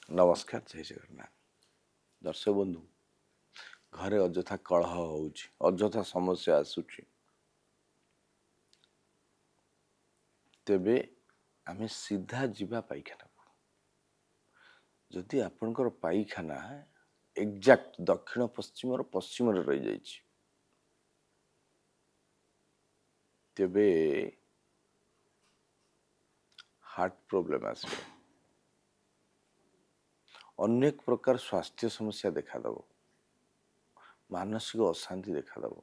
नमस्कार जय जगन्नाथ दर्शक बंधु घरे अजथा कलह होउछि अजथा समस्या आसुछि तेबे आमे सीधा जीवा पाइखाना जदि आपणकर पाइखाना एग्जैक्ट दक्षिण पश्चिम पश्चिम रही जाइछि तेबे हार्ट प्रॉब्लम आसबो अनेक प्रकार स्वास्थ्य समस्या देखादेव मानसिक अशांति देखादेव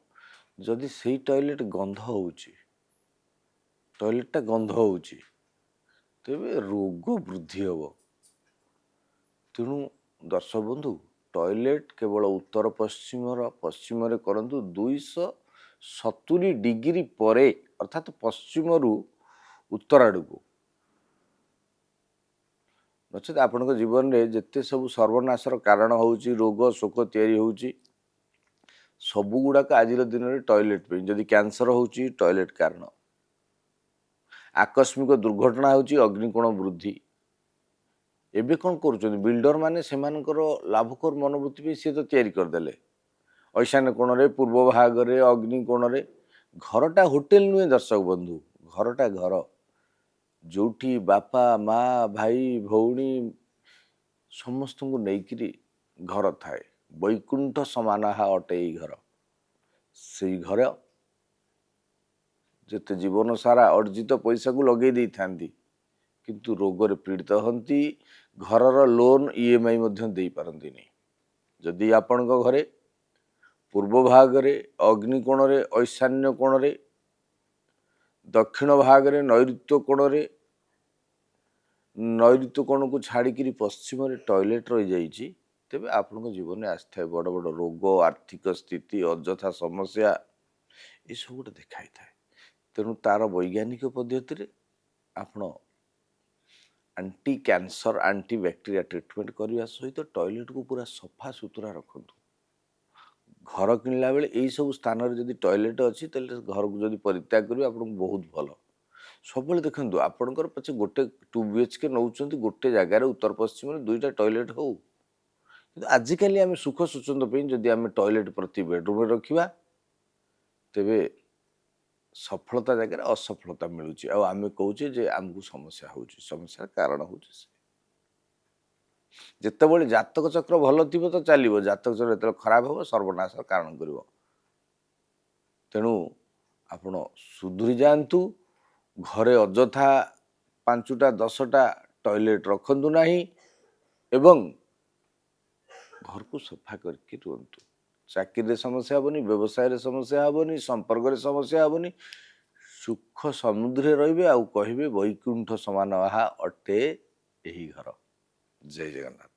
जदि सेई टॉयलेट गंध होउछि टॉयलेटटा गंध होउछि तेबे रोग वृद्धि हब तेणु दर्शक बंधु टॉयलेट केवल उत्तर पश्चिम करंतु 270 डिग्री परे अर्थात पश्चिम रु उत्तर आड़क नचेत आपण जीवन में जिते सब सर्वनाशर कारण होउछि रोग शोक तैयारी होउछि सबु गुड़ाक आज दिन में टॉयलेट पे जदि कैंसर होउछि टॉयलेट कारण आकस्मिक दुर्घटना होउछि अग्निकोण वृद्धि एबे कौन कर बिल्डर माने सेमानकर लाभकर मनोवृत्ति पे सी तो तैयारी करदेले ईशान्य कोण पूर्व भाग में अग्निकोण घरटा होटेल नुहे दर्शक बंधु घरटा घर जोठी बापा माँ भाई भौणी समस्त को नहींकि घर थाए वैकुंठ समान अटे घर से घर जिते जीवन सारा अर्जित पैसा को लगे दे था किंतु रोग पीड़ित हंती घरर लोन ईएमआई दे पारती नहीं जदि आपण घरे पूर्व भाग में अग्निकोण ईशान्य कोण दक्षिण भाग में नैऋत्य कोण नैऋत्य कोण को छाड़ी पश्चिम टॉयलेट रही जाइए तेबे आपण जीवन में आसता बड़ बड़ रोग आर्थिक स्थिति अजथा समस्या ये सब गोटे देखाई थाए तेणु तार वैज्ञानिक पद्धति आपण anti cancer anti bacteria treatment करने सहित टॉयलेट को पूरा सफा सुतरा रखु घर किणला बेले यही सब स्थान जदि टॉयलेट अच्छी तो घर को जब परित्याग करेंगे आपको बहुत भल सब देखो आपणकर पचे गोटे 2 BHK नौ गोटे जगार उत्तर पश्चिम में 2टा टॉयलेट हो आजिकल आम सुख स्वच्छंद जदि आम टॉयलेट प्रति बेडरूम रखा तेबे सफलता जगह असफलता मिलूँ आम कहे जे आमको समस्या हो समस्या कारण हो जितेबाला जातक चक्र भल थी तो चलो जातक चक्र जो खराब हम सर्वनाश कारण कर तेणु आपण सुधुरी जातु घरे अजथा 5टा 10टा टॉयलेट रखंतु नहीं एवं घर को सफा करके रुहतु चाकरी समस्या हेनी व्यवसाय समस्या हेनी संपर्क समस्या हेनी सुख समुद्र रे आउ कहे वैकुंठ समान अटे यही घर जय जगन्नाथ।